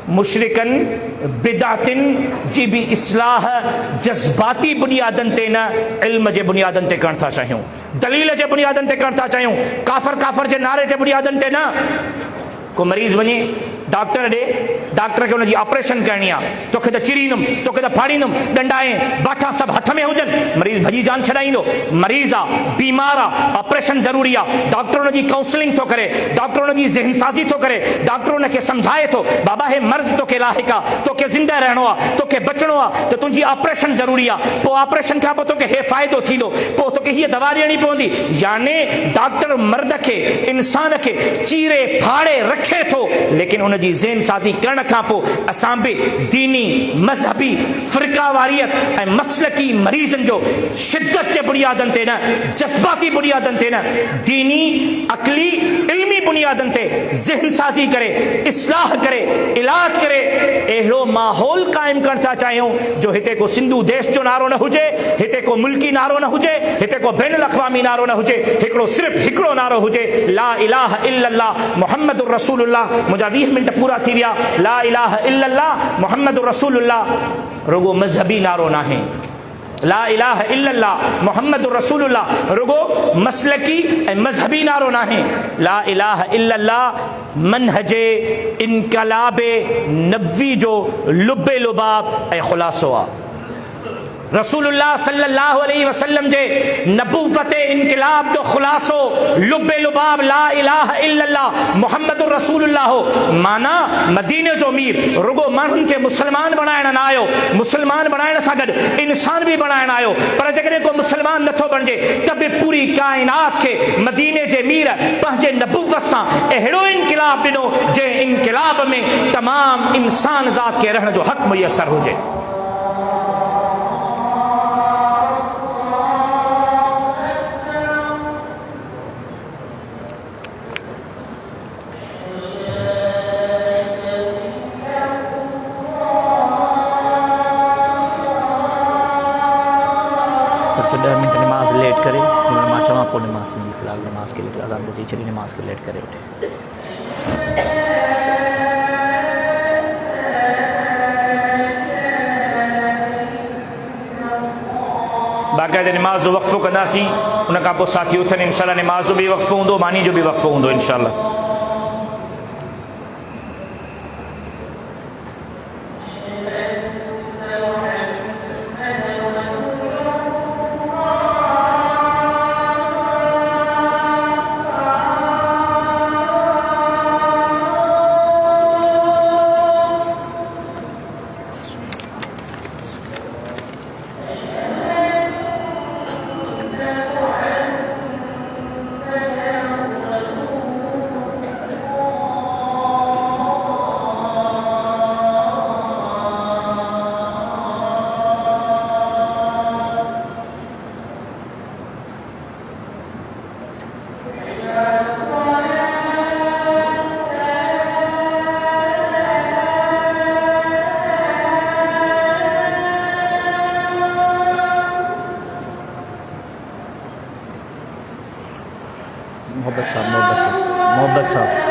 मुशरिकनि, बिदातिन जी भी इस्लाह जज्बाती बुनियादनि ते न, इल्म जे बुनियादनि ते करणु था चाहियूं, दलील जे बुनियादनि ते करणु था चाहियूं, काफ़र जे नारे जे बुनियादनि ते न। को मरीज़ वञे डॉक्टर ॾे, डॉक्टर खे हुनजी ऑपरेशन करणी आहे, तोखे त चिरींदुमि, तोखे त फाड़ींदुमि, डंडा ऐं बाठा सभु हथ में हुजनि, मरीज़ भॼी जान छॾाईंदो। मरीज़ आहे, बीमार आहे, ऑपरेशन ज़रूरी आहे, डॉक्टर हुनजी काउंसलिंग थो करे, डॉक्टर हुनजी ज़हन साज़ी थो करे, डॉक्टर हुनखे सम्झाए थो, बाबा हे मर्ज़ तोखे लाहिक़ आहे, तोखे ज़िंदा रहणो आहे, तोखे बचणो आहे, त तुंहिंजी ऑपरेशन ज़रूरी आहे। पोइ ऑपरेशन खां पोइ तोखे हे फ़ाइदो थींदो, पोइ तोखे हीअ दवा ॾियणी पवंदी। याने डॉक्टर मर्द खे, इंसान खे चीरे फाड़े रखे थो, लेकिन उनजी ज़हन साज़ी करण खां पोइ असां बि दीनी, मज़हबी, फ़िरक़ावारियत ऐं मसलकी मरीज़नि जो शिद्दत जे बुनियादनि ते न, जज़्बाती बुनियादनि ते न, दीनी, अक़ली, इल्मी बुनियादनि ते ज़हन साज़ी करे, इस्लाह करे, इलाज करे, अहिड़ो माहौल क़ाइमु करणु था चाहियूं जो हिते को सिंधु देश जो नारो न हुजे, हिते को मुल्की नारो न हुजे, हिते को बैनुल अक़वामी नारो न हुजे, हिकिड़ो सिर्फ़ु हिकिड़ो नारो हुजे, ला इलाहा इल्लल्लाह मुहम्मदुर रसूलुल्लाह। मुंहिंजा 20 मिंट पूरा थी विया। ला इलाहा इल्लल्लाह मुहम्मदुर रसूलुल्लाह रुगो मज़हबी नारो न आहे, ला इलाहा इल्लल्लाह मुहम्मदुर रसूलुल्लाह रुगो मसलकी ऐं मज़हबी नारो न आहे। ला इलाहा इल्लल्लाह मनहजे इनकलाबे नबवी जो लुबे लुबाब ऐं ख़ुलासो आहे। रसूलुल्लाह सल्लल्लाहु अलैहि वसल्लम जे नबूवत इनकलाब जो ख़ुलासो लुबे लुबाब ला इलाहा इल्लल्लाह मुहम्मदुर रसूलुल्लाह हो। माना मदीने जो अमीर रुगो माण्हुनि खे मुसलमान बणाइण न आयो, मुसलमान बणाइण सां गॾु इंसान बि बणाइण आयो, पर जेकॾहिं को मुसलमान नथो बणिजे त बि पूरी काइनात खे मदीने जे अमीर पंहिंजे नबूवत सां अहिड़ो इनकलाब ॾिनो जंहिं इनकलाब में तमामु इंसान ज़ात खे रहण जो हक़ मुयसर हुजे। तो 10 मिनट नमाज लेट करे, मां चवां पोइ नमाज सिंधी फ़िलहाल नमाज के लिए अज़ान त चई छॾी, नमाज के लेट करे वठे। बाक़ाइदा नमाज जो वक़फ़ो कंदासीं, उन खां पोइ साथी उथनि, इंशाअल्लाह नमाज जो बि वक़फ़ो हूंदो, मानी जो बि वक़फ़ो हूंदो इंशाअल्लाह। मोहब्बत साहब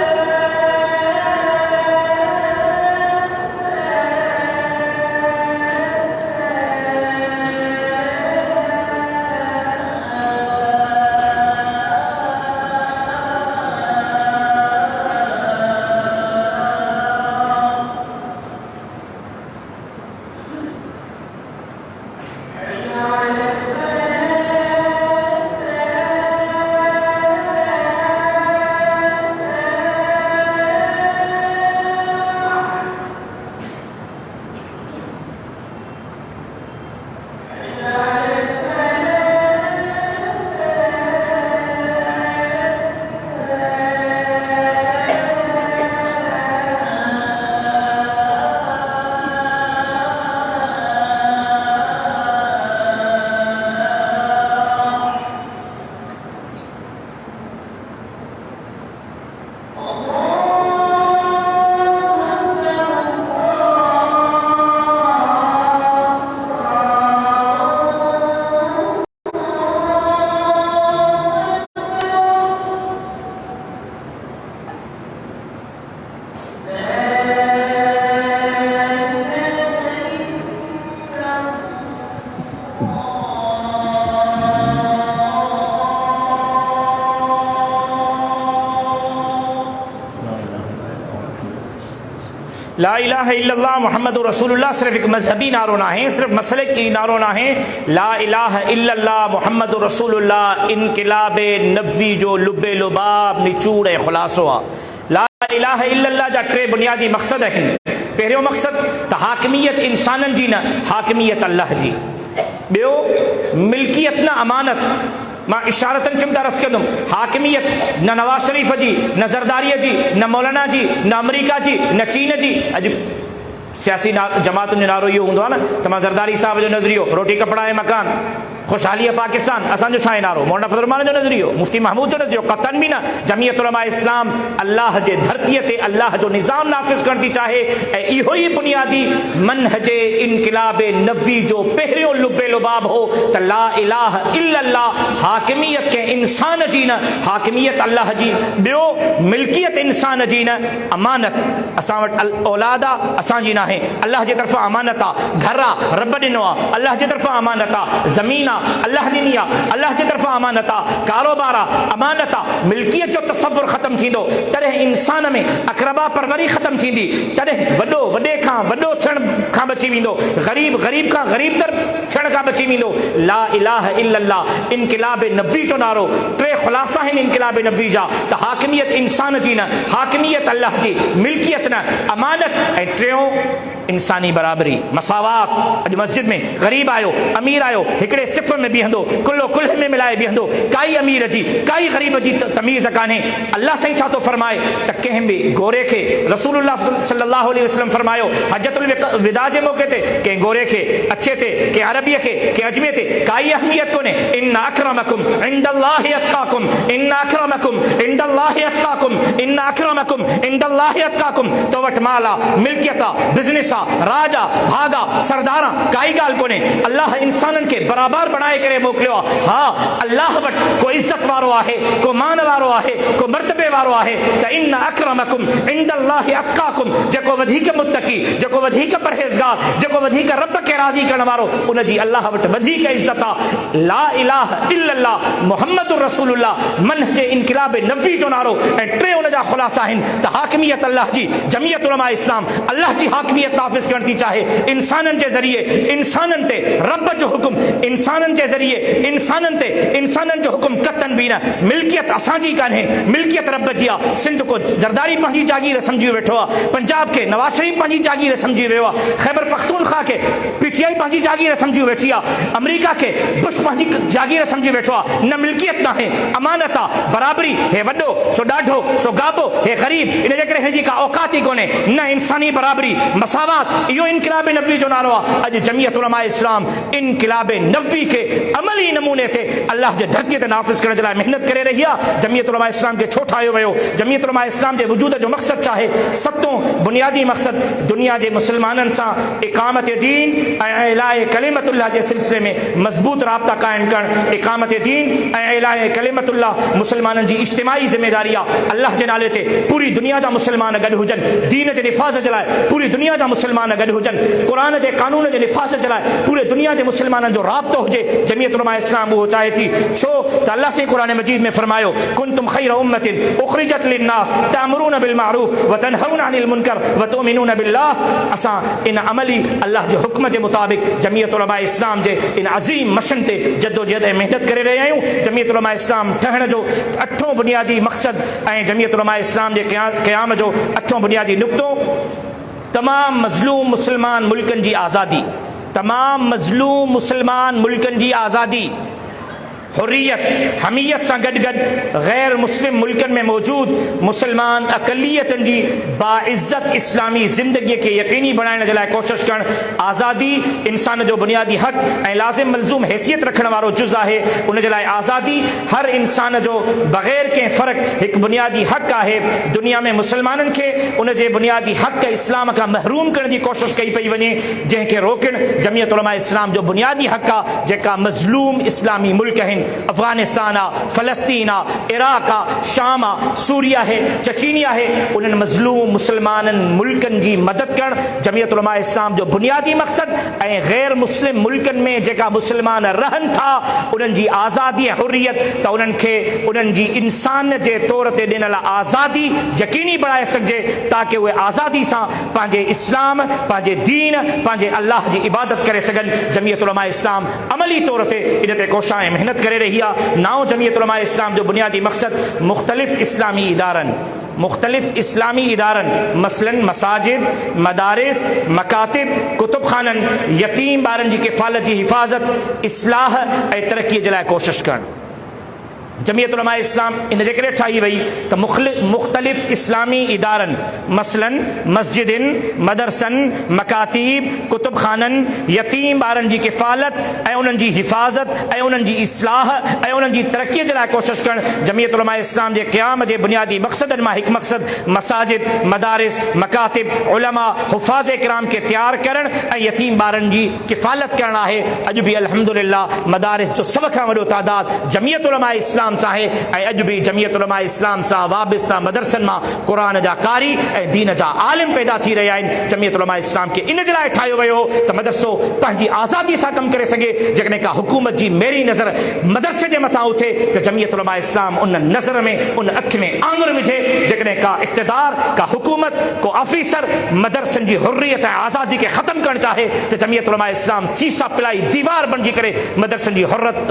ला इलाहा इल्लल्लाह मुहम्मद रसूलुल्लाह सिर्फ एक मजहबी नारो ना है, सिर्फ मसले की नारो ना है। ला इलाहा इल्लल्लाह मुहम्मद रसूलुल्लाह इनकिलाब नबवी जो लुबे लुबाब निचूड़ खुलासो आहे। ला इलाहा इल्लल्लाह जा टे बुनियादी मक़सद आहिनि। पहिरियों मक़सद त हाकिमियत इंसाननि जी न, हाकिमियत अल्लाह जी। ॿियो मिल्कियत न अमानत। मां इशारतन चिमटा रस कंदुमि, हाकिमियत न नवाज शरीफ जी, न ज़रदारीअ जी, न मौलाना जी, न अमेरिका जी, न चीन जी। अॼु सियासी जमातुनि जो नारो इहो हूंदो आहे न त मां ज़रदारी साहब जो नज़रियो रोटी कपिड़ा ऐं मकान, ख़ुशहाली पाकिस्तान, असांजो छा आहे नारो? मौलाना फज़ल रहमान जो नज़रियो, मुफ्ती महमूद जो नज़रियो, क़तन बि न। जमीयत उलमा इस्लाम अल्लाह जे धरतीअ ते अल्लाह जो निज़ाम नाफ़िज़ करण थी चाहे ऐं इहो ई बुनियादी मनहज इनकिलाब नबवी जो पहिरियों लुबे लुबाब हो त ला इलाहा इल्लल्लाह, हाकिमियत के इंसान जी न, हाकिमियत अल्लाह जी। ॿियो मिल्कियत इंसान जी न, अमानत। असां वटि औलाद आहे, असांजी न आहे, अल्लाह जे तरफ़ां अमानत आहे। घर आहे, रब ॾिनो आहे, अल्लाह जे तरफ़ां अमानत आहे। ज़मीन अल्लाह ॾिनी आहे, अल्लाह जे तरफ़ां अमानत आहे। कारोबार आहे, अमानत आहे। मिल्कियत जो तसव्वुर ख़तम थींदो तॾहिं इंसान में अक़रबा परवरी ख़तम थींदी, तॾहिं वॾो वॾे खां वॾो थियण खां बची वेंदो, ग़रीब ग़रीब खां ग़रीब तर थियण खां बची वेंदो। ला इलाहा इल्लल्लाह इनकिलाब नबवी जो नारो, टे ख़ुलासा आहिनि इनकिलाब नबवी जा त हाकिमियत इंसान जी न, हाकिमियत अल्लाह जी, मिल्कियत न, अमानत, ऐं टियों इंसानी बराबरी, मसावात। अॼु मस्जिद में ग़रीब आयो, अमीर आयो, हिकिड़े सिफ़ में बीहंदो, कुल्लो कुल्ह में मिलाए बीहंदो, काई अमीर जी काई ग़रीब जी तमीज़ कान्हे। अल्लाह साईं छा थो फरमाए त कंहिं बि गोरे खे, रसूलुल्लाह सल्लल्लाहु अलैहि वसल्लम फरमायो हजतुल विदा जे मौक़े ते, कंहिं गोरे खे, अच्छे ते, कंहिं अरबीअ खे, कंहिं अजमे ते काई अहमियत कोन्हे। इन्न अक्रमकुम इंदल्लाहि अत्काकुम, इन्न अक्रमकुम इंदल्लाहि अत्काकुम, इन्न अक्रमकुम इंदल्लाहि अत्काकुम। तो वटि माल आहे, मिल्कियत आहे, बिज़नेस आहे, राज आहे, भाग आहे, सरदार आहे, काई ॻाल्हि कोन्हे। अल्लाह इंसाननि खे बराबरि बणाए करे मोकिलियो आहे। हा, अल्लाह वटि को इज़त वारो आहे, को मान वारो आहे, को मर्तबे वारो आहे त इन्न अक्रमकुम इंदल्लाहि अत्काकुम, जेको वधीक मुत्तकी, जेको वधीक परहेज़गार, जेको वधीक रब खे राज़ी करण वारो, उन जी अल्लाह वटि वधीक इज़त आहे। ला इलाहा इल्लल्लाह मुहम्मदुर रसूलुल्लाह मनहज इनकिलाब नबवी जो नारो ऐं टे उन जा ख़ुलासा आहिनि त हाकिमियत अल्लाह जी, जमीयत उलमा इस्लाम अल्लाह जी हाकिमियत नाफ़िज़ करण थी चाहे इंसाननि जे ज़रिए, इंसाननि ते रब जो हुकुम, इंसाननि जे ज़रिए इंसाननि ते इंसाननि जो हुकुम कतन बि न। मिल्कियत असांजी कान्हे, मिल्कियत रब जी आहे। सिंध को ज़रदारी पंहिंजी जागीर सम्झी वेठो आहे, पंजाब खे नवाज शरीफ पंहिंजी जागीर सम्झी वियो आहे, ख़ैबर पख्तूनख्वा खे पीटीआई पंहिंजी जागीर सम्झी वेठी आहे, अमेरिका खे बुश पंहिंजी जागीर सम्झी वेठो आहे। न मिल्कियत न आहे, अमानत आहे, बराबरी, हे वॾो सो ॾाढो, सो गाबो, हे ग़रीब, इन जे करे हिन जी का औकात ई कोन्हे। न इंसानी बराबरी, मसावात, इहो इनकिलाब नबवी जो नारो आहे। अॼु जमीयत उलमा इस्लाम इनकिलाब नबवी के अमली नमूने ते अल्लाह जे धरती ते नाफ़िज़ करण जे लाइ मेहनत करे रही आहे। जमीयत उलमा इस्लाम खे छो ठाहियो वियो? जमीयत उलमा इस्लाम जे वजूद जो मक़सद छा आहे? सतों बुनियादी मक़सद दुनिया जे मुसलमाननि सां इकामत दीन ऐं इलाए कलिमतुल्लाह जे सिलसिले में मज़बूत राब्ता क़ाइमु करणु। इकामत दीन ऐं इलाए कलिमतुल्लाह मुसलमाननि जी इज्तिमाई ज़िम्मेदारी आहे। अल्लाह जे नाले ते पूरी दुनिया जा मुसलमान गॾु हुजनि, दीन जे निफ़ाज़ जे लाइ पूरी दुनिया जा मुसलमान गॾु हुजनि, क़ुरान जे कानून जे निफ़ाज़ जे लाइ पूरे दुनिया जे मुसलमाननि जो राब्तो हुजे। जमीयत उलमा इस्लाम उहो चाहे थी। छो त अल्लाह से क़ुरान मजीद में फरमायो, कुंतुम खैर उम्मतिन उखरिजत लिन्नास तामुरून बिल मारूफ व तनहौना अनिल मुनकर व तुमिनून बिल्लाह। असां इन अमली अल्लाह जे हुक्म जे मुताबिक़ जमीयत उलमा इस्लाम जे इन अज़ीम मिशन ते जद्दोजहद ऐं मेहनत करे रहिया आहियूं। जमीयत उलमा इस्लाम ठहण जो 8हों बुनियादी मक़सद ऐं जमीयत उलमा इस्लाम जे क़याम जो 8हों बुनियादी नुक़्तो तमाम मज़लूम मुसलमान मुल्कनि जी आज़ादी, तमाम मज़लूम मुसलमान मुल्कनि जी आज़ादी, हुर्रियत हमीयत सां गॾु गॾु गैर मुस्लिम मुल्कनि में मौजूद मुसलमान अक़लियतनि जी बाइज़्ज़त इस्लामी ज़िंदगीअ खे यकीनी बणाइण जे लाइ कोशिशि करणु। आज़ादी इंसान जो बुनियादी हक़ ऐं लाज़िम मलज़ूम हैसियत रखण वारो जुज़ आहे। उन जे लाइ आज़ादी हर इंसान जो बग़ैर कंहिं फ़र्क़ हिकु बुनियादी हक़ आहे। दुनिया में मुसलमाननि खे उन जे बुनियादी हक़ इस्लाम खां महरूम करण जी कोशिशि कई पई वञे, जंहिंखे रोकणु जमीयत उलमा इस्लाम जो बुनियादी हक़ आहे। जेका मज़लूम इस्लामी मुल्क आहिनि, अफ़गानिस्तान आहे, फ़लस्तीन आहे, इराक़ आहे, शाम आहे, सूरिया आहे, चचीनिया आहे, उन्हनि मज़लूम मुसलमाननि मुल्कनि जी मदद करणु जमीयत उलमा इस्लाम जो बुनियादी मक़सद ऐं गैर मुस्लिम मुल्कनि में जेका मुसलमान रहनि था उन्हनि जी आज़ादी ऐं हुर्रियत त उन्हनि खे उन्हनि जी इंसान जे तौर ते ॾिनल आज़ादी यकीनी बणाए सघिजे, ताकी उहे आज़ादी सां पंहिंजे इस्लाम, पंहिंजे दीन, पंहिंजे अल्लाह जी इबादत करे सघनि। जमीयत उलमा इस्लाम अमली तौर ते इन ते कोशिश ऐं मेहनत करे रही आहे। नाओ जमीयत उलमा इस्लाम जो बुनियादी मक़सद मुख़्तलिफ़ इस्लामी इदारनि, मुख़्तलिफ़ इस्लामी इदारनि मसलन मसाजिद, मदारिस, मकातिब, कुतुब खाननि, यतीम ॿारनि जी किफ़ालत जी हिफ़ाज़त, इस्लाह ऐं तरक़ीअ जे लाइ कोशिशि करणु। जमीयत उलमा इस्लाम इन जे करे ठाही वई त मुख़्तलिफ़ इस्लामी इदारनि मसलन मस्जिदिन, मदरसन, मकातीब, कुतुब खाननि, यतीम ॿारनि जी किफ़ालत ऐं उन्हनि जी हिफ़ाज़त ऐं उन्हनि जी इस्लाह ऐं उन्हनि जी तरक़ीअ जे लाइ कोशिशि करणु। जमीयत उलमा इस्लाम जे क़याम जे बुनियादी मक़सदनि मां हिकु मक़सद मसाजिद, मदारिस, मकातिब, उलमा, हुफ़ाज़ किराम खे तयारु करणु ऐं यतीम ॿारनि जी किफ़ालत करणु आहे। अॼु बि अल्हम्दुलिल्लाह मदारिस जो सभ खां वॾो तादाद जमीयत उलमा इस्लाम सां आहे ऐं अॼु बि जमीयत उलमा इस्लाम सां वाबस्ता मदरसनि मां क़ुरान जा कारी ऐं दीन जा आलिम पैदा थी रहिया आहिनि। जमीयत उलमा इस्लाम खे इन जे लाइ ठाहियो वियो त मदरसो पंहिंजी आज़ादी सां कमु करे सघे। जेकॾहिं का हुकूमत जी मेरी नज़र मदरसे जे मथां उथे त जमीयत उलमा इस्लाम उन नज़र में, उन अखि में आङुर विझे। जेकॾहिं का इक़्तिदार, का हुकूमत, को ऑफिसर मदरसनि जी हुर्रियत ऐं आज़ादी खे ख़तमु करणु चाहे त जमीयत उलमा इस्लाम सीसा पिलाई दीवार बणिजी करे मदरसनि जी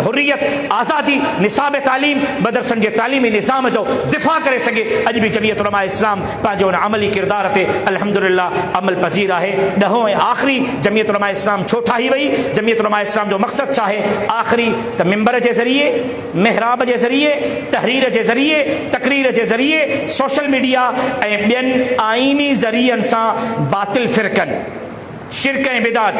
हुर्रियत, आज़ादी, निसाब तालीम, मदरसनि जे तालीमी निज़ाम जो दिफ़ा करे सघे। अॼु बि जमीयत उलमा इस्लाम पंहिंजो उन अमली किरदार ते अल्हम्दुलिल्लाह अमल पज़ीर आहे। ॾहों ऐं आख़िरी जमीयत उलमा इस्लाम छो ठाही वई? जमीयत उलमा इस्लाम जो मक़सदु छा आहे? आख़िरी त मिंबर जे ज़रिए, मेहराब जे ज़रिए, तहरीर जे ज़रिए, तक़रीर जे ज़रिए, सोशल मीडिया ऐं ॿियनि आइनी ज़रियनि सां बातिल फ़िरक़नि, शिरक ऐं बिदात,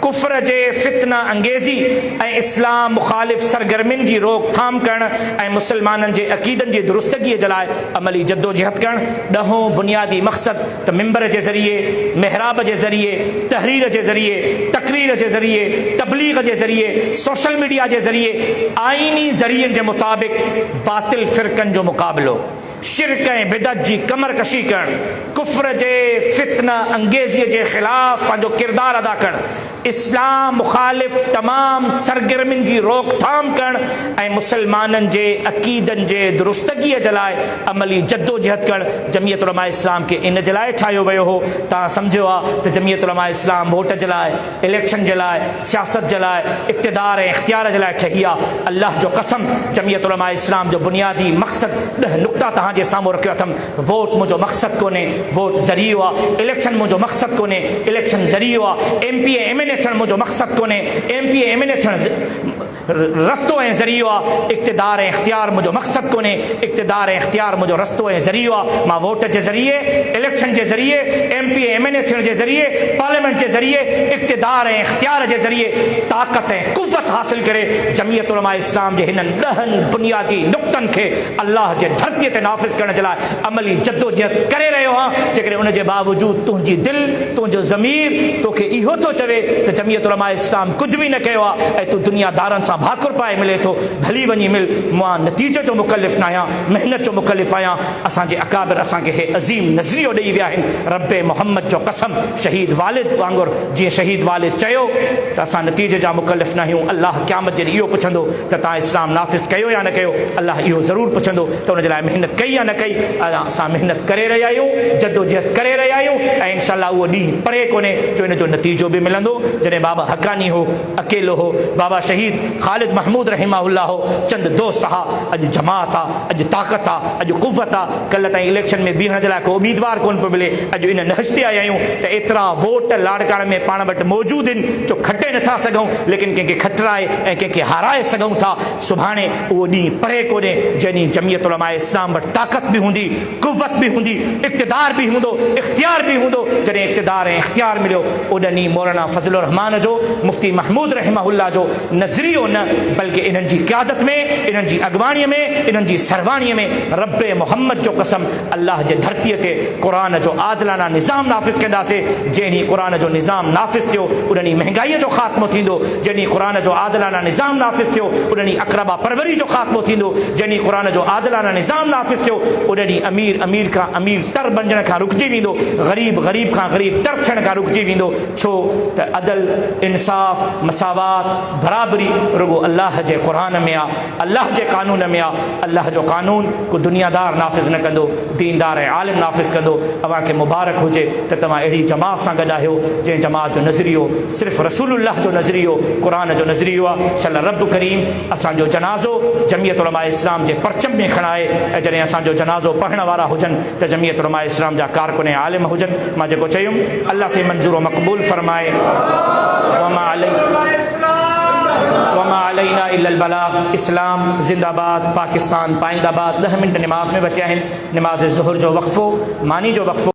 कुफ्र जे फितना अंगेज़ी ऐं इस्लाम मुखालिफ़ सरगर्मियुनि जी रोकथाम करणु ऐं मुसलमाननि जे अक़ीदनि जी दुरुस्तगीअ जे लाइ अमली जद्दोजहद करणु। ॾहों बुनियादी मक़सद त मिंबर जे ज़रिए, मेहराब जे ज़रिए, तहरीर जे ज़रिए, तक़रीर जे ज़रिए, तबलीग जे ज़रिए, सोशल मीडिया जे ज़रिए आइनी ज़रियनि जे मुताबिक़ बातिल फ़िरक़नि जो मुक़ाबिलो, शिरक ऐं बिदत जी कमर कशी करणु, कुफ्र जे फितना अंगेज़ीअ जे ख़िलाफ़ पंहिंजो किरदारु अदा करणु, इस्लाम मुखालिफ़ तमाम सरगर्मियुनि जी रोकथाम करणु ऐं मुसलमाननि जे अक़ीदनि जे दुरुस्तगीअ जे लाइ अमली जद्दोजहद करणु। जमीयत उलमा इस्लाम खे इन जे लाइ ठाहियो वियो हो। तव्हां सम्झो आहे त जमीयत उलमा इस्लाम वोट जे लाइ, इलेक्शन जे लाइ, सियासत जे लाइ, इक़्तिदार ऐं इख़्तियार जे लाइ ठही आहे। अल्लाह जो कसम, जमीयत उलमा इस्लाम जो बुनियादी मक़सद 10 नुक़्ता तव्हांजे साम्हूं रखियो अथमि। वोट मुंहिंजो मक़सदु कोन्हे, वोट ज़रियो आहे, इलेक्शन मुंहिंजो मक़सदु कोन्हे, इलेक्शन ज़रियो आहे। MP MLA थियणु मुंहिंजो मक़सदु कोन्हे, MP MLA थियणु रस्तो ऐं ज़रियो आहे। इक़्तिदार ऐं इख़्तियार मुंहिंजो मक़सदु कोन्हे, इक़्तिदार ऐं इख़्तियार मुंहिंजो रस्तो ऐं ज़रियो आहे। मां वोट जे ज़रिए, इलेक्शन जे ज़रिए, MP MLA थियण जे ज़रिए, पार्लियामेंट जे ज़रिए, इक़्तिदार ऐं इख़्तियार जे ज़रिए ताक़त ऐं क़ुव्वत हासिल करे जमीयत उलमा इस्लाम जे हिननि 10 बुनियादी नुक़्तनि खे अल्लाह जे धरतीअ ते नाफ़िज़ करण जे लाइ अमली जद्दोजहद करे रहियो आहियां। जेकॾहिं उन जे बावजूदु तुंहिंजी दिलि, तुंहिंजो ज़मीर तोखे इहो थो चवे त जमीयत उलमा इस्लाम कुझु बि न कयो आहे ऐं तूं दुनियादारनि सां भाकुर पाए मिले थो, भली वञी मिल। मां नतीजे जो मुकल्लिफ़ न आहियां, महिनत जो मुकल्लिफ़ आहियां। असांजे अकाबिर असांखे हे अज़ीम नज़रियो ॾेई विया आहिनि। रब्बे मोहम्मद जो कसम, शहीद वालिद वांगुरु जीअं शहीद वालिद चयो त असां नतीजे जा मुकल्लिफ़ न आहियूं। अल्लाह क़यामत जॾहिं इहो पुछंदो त तव्हां इस्लाम नाफ़िज़ कयो या न कयो, अल्लाह इहो ज़रूरु पुछंदो त उन जे लाइ महिनत कई या न कई। असां महिनत करे रहिया आहियूं, जद्दोजहद करे रहिया आहियूं ऐं इंशाअल्लाह उहो ॾींहुं परे कोन्हे जो इन जो नतीजो बि मिलंदो। जॾहिं बाबा हक़ानी हो, अकेलो हो, बाबा शहीद ख़ालिद महमूद रहमहुल्लाह हो, चंद दोस्त हा, अॼु जमात आहे, अॼु ताक़त आहे, अॼु क़ुव्वत आहे। कल्ह ताईं इलेक्शन में बीहण जे लाइ को उम्मीदवार कोन पियो मिले, अॼु इन नहज ते आया आहियूं त एतिरा वोट लाड़काणे में पाण वटि मौजूदु आहिनि जो खटे नथा सघूं, लेकिन कंहिंखे खटराए ऐं कंहिंखे हाराए सघूं था। सुभाणे उहो ॾींहुं परे कोन्हे जॾहिं जमीयत उलमा इस्लाम वटि ताक़त बि हूंदी, क़ुव्वत बि हूंदी, इक़्तिदार बि हूंदो, इख़्तियार बि हूंदो। जॾहिं इक़्तिदार ऐं इख़्तियार मिलियो उन ॾींहुं मौलाना फज़लुर रहमान जो, मुफ्ती महमूद रहमहुल्लाह जो नज़रियो न बल्कि इन्हनि जी क़यादत में, इन्हनि जी अॻवाणीअ में, इन्हनि जी सरवाणीअ में रब्बे मोहम्मद जो कसम अल्लाह जे धरतीअ ते क़ुरान जो आदिलाना निज़ाम नाफ़िज़ कंदासीं। जॾहिं क़ुरान जो निज़ाम नाफ़िज़ थियो उन ॾींहुं महांगाईअ जो ख़ात्मो थींदो, जॾहिं क़ुरान जो आदिलाना निज़ाम नाफ़िज़ थियो उन ॾींहुं अक़रबा परवरी जो ख़ात्मो थींदो, जॾहिं क़ुरान जो आदिलाना निज़ाम नाफ़िज़ थियो उन ॾींहुं अमीर खां अमीर तर बणजण खां रुकिजी वेंदो, ग़रीब खां ग़रीब तर थियण खां रुकिजी वेंदो। छो त अदल, इंसाफ़, मसावात, बराबरी रुगो अल्लाह जे क़ुरान में आहे, अल्लाह जे कानून में आहे। अल्लाह जो कानून को दुनियादार नाफ़िज़ न कंदो, दीनदार ऐं आलिम नाफ़िज़ कंदो। तव्हांखे मुबारक हुजे त तव्हां अहिड़ी जमात सां गॾु आहियो जंहिं जमात जो नज़रियो सिर्फ़ु रसूलुल्लाह जो नज़रियो, क़ुरान जो नज़रियो आहे। इंशाअल्लाह रब करीम असांजो जनाज़ो जमीयत उलमा इस्लाम जे परचम में खणाए ऐं जॾहिं असांजो जनाज़ो पढ़ण वारा हुजनि त जमीयत उलमा इस्लाम जा कारकुन ऐं आलिम हुजनि। मां जेको चयुमि अल्लाह से मंज़ूर मक़बूल फरमाए। वमा अलैना इल्लल बलाग। इस्लाम ज़िंदाबाद, पाकिस्तान पाइंदाबाद। 10 मिनट नमाज में बचे आहिनि। नमाज ज़ुहर जो वक़फ़ो, मानी जो वक़फ़ो।